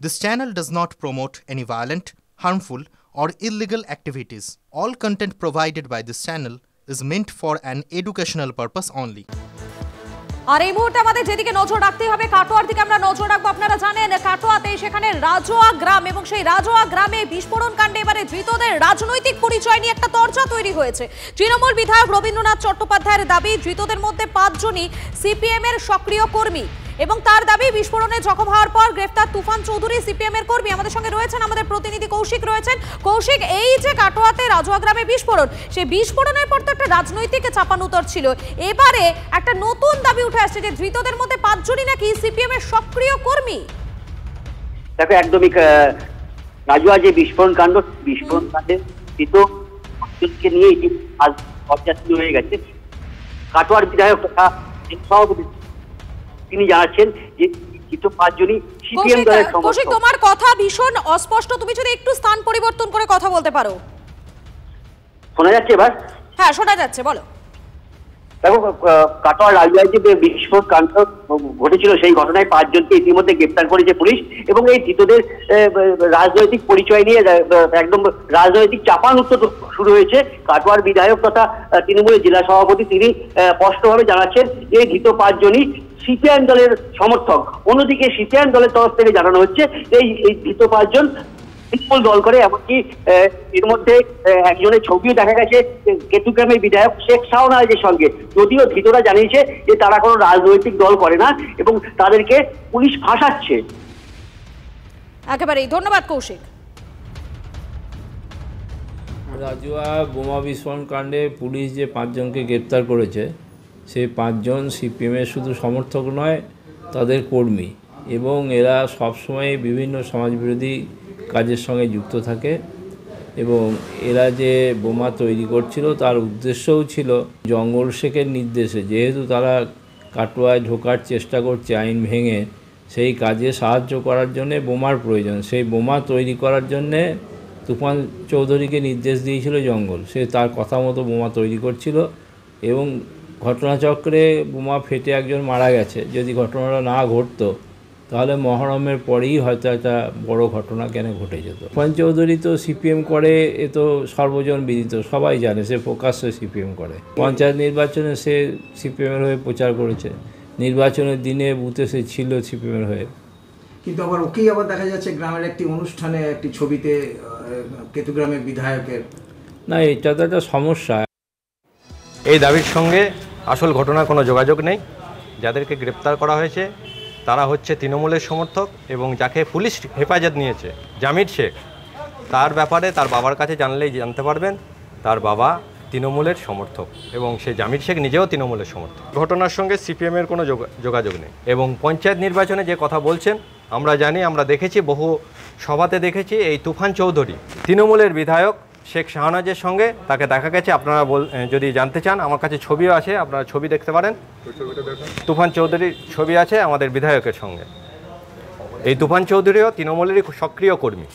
This channel does not promote any violent, harmful, or illegal activities. All content provided by this channel is meant for an educational purpose only. আর এই মুহূর্তে আমাদের যেদিকে নজর রাখতে হবে কাটোয়ার দিকে আমরা নজর রাখবো। আপনারা জানেন কাটোয়াতে সেখানে রাজোয়া গ্রাম এবং সেই রাজোয়া গ্রামে বিস্ফোরণ কাণ্ডে এবারে ধৃতদের রাজনৈতিক পরিচয় নিয়ে একটা তরজা তৈরি হয়েছে। তৃণমূল বিধায়ক রবীন্দ্রনাথ চট্টোপাধ্যায়ের দাবি ধৃতদের মধ্যে ৫ জনই সিপিএম এর সক্রিয় কর্মী এবং তার দাবি বিস্ফোরণে জখম হওয়ার পর গ্রেফতার তুফান চৌধুরী সিপিএম এর কর্মী। আমাদের সঙ্গে রয়েছেন আমাদের প্রতিনিধি কৌশিক রয়েছেন। কৌশিক, এই যে কাটোয়াতে রাজোয়া গ্রামে বিস্ফোরণ, সেই বিস্ফোরণের পর তো একটা রাজনৈতিক চাপানুতর ছিল, এবারে একটা নতুন দাবি উঠে আসছে যে ধৃতদের মধ্যে ৫ জনই নাকি সিপিএম এর সক্রিয় কর্মী। দেখো, একদমই রাজোয়া যে বিস্ফোরণ কাণ্ডে ধৃত কে নিয়ে এটি আজ অত্যাচার হয়ে গেছে। কাটোয়ার বিধায়ক তথা সভাপতি তিনি জানাচ্ছেন যে ধৃত ৫ জনই সিপিএম দলের সমর্থক। কৌশিক, তোমার কথা ভীষণ অস্পষ্ট, তুমি যদি একটু স্থান পরিবর্তন করে কথা বলতে পারো। শোনা যাচ্ছে এবার? হ্যাঁ, শোনা যাচ্ছে, বলো। দেখো, কাটোয়ার রাজোয়ায় যে বিস্ফোরণ কাণ্ড ঘটেছিল সেই ঘটনায় ৫ জনকে ইতিমধ্যে গ্রেপ্তার করেছে পুলিশ এবং এই ধৃতদের রাজনৈতিক পরিচয় নিয়ে একদম রাজনৈতিক চাপানুতর শুরু হয়েছে। কাটোয়ার বিধায়ক তথা তৃণমূলের জেলা সভাপতি তিনি স্পষ্টভাবে জানাচ্ছেন যে ধৃত ৫ জনই সিপিএম দলের সমর্থক। অন্যদিকে সিপিএম দলের তরফ থেকে জানানো হচ্ছে এই ধৃত ৫ জন তৃণমূল দল করে, এমনকি এর মধ্যে একজনের ছবিও দেখা গেছে কেতুগ্রামের বিধায়ক শেখ শাহনাজের সঙ্গে। যদিও ধৃতরা জানিয়েছে যে তারা কোনো রাজনৈতিক দল করে না এবং তাদেরকে পুলিশ ফাঁসাচ্ছে। একেবারেই ধন্যবাদ কৌশিক। রাজোয়া বোমা বিস্ফোরণ কাণ্ডে পুলিশ যে ৫ জনকে গ্রেপ্তার করেছে সেই ৫ জন সিপিএমের শুধু সমর্থক নয়, তাদের কর্মী, এবং এরা সবসময় বিভিন্ন সমাজবিরোধী কাজের সঙ্গে যুক্ত থাকে এবং এরা যে বোমা তৈরি করছিল তার উদ্দেশ্যও ছিল জঙ্গল শেখের নির্দেশে, যেহেতু তারা কাটোয়ায় ঢোকার চেষ্টা করছে আইন ভেঙে, সেই কাজে সাহায্য করার জন্যে বোমার প্রয়োজন। সেই বোমা তৈরি করার জন্যে তুফান চৌধুরীকে নির্দেশ দিয়েছিল জঙ্গল, সে তার কথা মতো বোমা তৈরি করছিল এবং ঘটনাচক্রে বোমা ফেটে একজন মারা গেছে। যদি ঘটনাটা না ঘটতো তাহলে মহরমের পরেই হয়তো একটা বড় ঘটনা কেন ঘটে যেত। তুফান চৌধুরী তো সিপিএম করে, এ তো সর্বজন বিদিত, সবাই জানে, সে প্রকাশ্যে সিপিএম করে। পঞ্চায়েত নির্বাচনে সে সিপিএমের হয়ে প্রচার করেছে, নির্বাচনের দিনে বুথে সে ছিল সিপিএমের হয়ে। কিন্তু আবার ওকেই আবার দেখা যাচ্ছে গ্রামের একটি অনুষ্ঠানে একটি ছবিতে কেতুগ্রামের বিধায়কের। না, এটা তো একটা সমস্যা। এই দাবির সঙ্গে আসল ঘটনার কোনো যোগাযোগ নেই। যাদেরকে গ্রেপ্তার করা হয়েছে তারা হচ্ছে তৃণমূলের সমর্থক এবং যাকে পুলিশ হেফাজত নিয়েছে জামির শেখ, তার ব্যাপারে তার বাবার কাছে জানলেই জানতে পারবেন তার বাবা তৃণমূলের সমর্থক এবং সে জামির শেখ নিজেও তৃণমূলের সমর্থক। ঘটনার সঙ্গে সিপিএমের কোনো যোগাযোগ নেই। এবং পঞ্চায়েত নির্বাচনে যে কথা বলছেন আমরা জানি, আমরা দেখেছি, বহু সভাতে দেখেছি, এই তুফান চৌধুরী তৃণমূলের বিধায়ক শেখ শাহনাজের সঙ্গে তাকে দেখা গেছে। আপনারা যদি জানতে চান আমার কাছে ছবিও আছে, আপনারা ছবি দেখতে পারেন। তুফান চৌধুরীর ছবি আছে আমাদের বিধায়কের সঙ্গে। এই তুফান চৌধুরীও তৃণমূলেরই সক্রিয় কর্মী।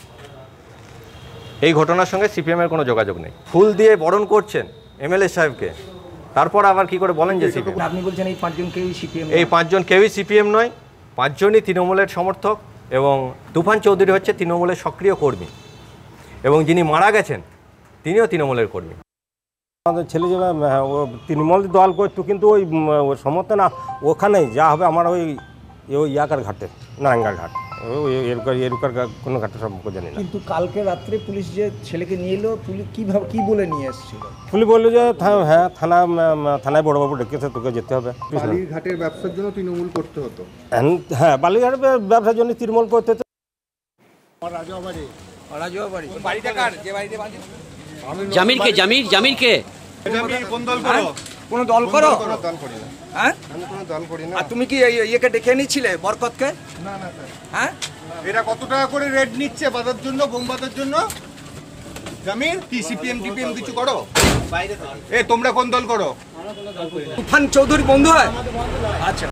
এই ঘটনার সঙ্গে সিপিএমের কোনো যোগাযোগ নেই। ফুল দিয়ে বরণ করছেন এমএলএ সাহেবকে, তারপর আবার কি করে বলেন যে সিপিএম? আপনি বলছেন এই ৫ জন কেউই সিপিএম? এই ৫ জন কেউই সিপিএম নয়, ৫ জনই তৃণমূলের সমর্থক এবং তুফান চৌধুরী হচ্ছে তৃণমূলের সক্রিয় কর্মী এবং যিনি মারা গেছেন তিনিও তৃণমূলের কর্মী। আমাদের ছেলে যে ও তৃণমূল দল করতো, কিন্তু ওই সমর্থন ওখানেই যা হবে আমার ওই ইয়াকার ঘাটে, নারায়ণগড় ঘাট, এরকার কোনো ঘাটে সম্পর্ক জানি না। কিন্তু কালকে রাত্রে পুলিশ যে ছেলেকে নিয়ে এলো, পুলিশ কি বলে নিয়ে এসেছিল? পুলিশ বললো যে হ্যাঁ থানায় বড়বাবু ডেকেছে, তোকে যেতে হবে। বালিরঘাটের ব্যবসার জন্য তৃণমূল করতে হতো। হ্যাঁ, বালিরঘাটের ব্যবসার জন্য তৃণমূল করতে হতো। জামিরকে কোন দল করো? কোন দল করো? দল করি না। হ্যাঁ, আমি কোনো দল করি না। আর তুমি কি ইয়েকে ডেকে নিয়েছিলে বরকতকে? না না। হ্যাঁ, এরা কত টাকা করে রেট নিচ্ছে বাঁধার জন্য, বোম বাঁধার জন্য? জামির কি সিপিএম টিপিএম কিছু করো? তোমরা কোন দল করো? তুফান চৌধুরী বন্ধু হয়? আচ্ছা।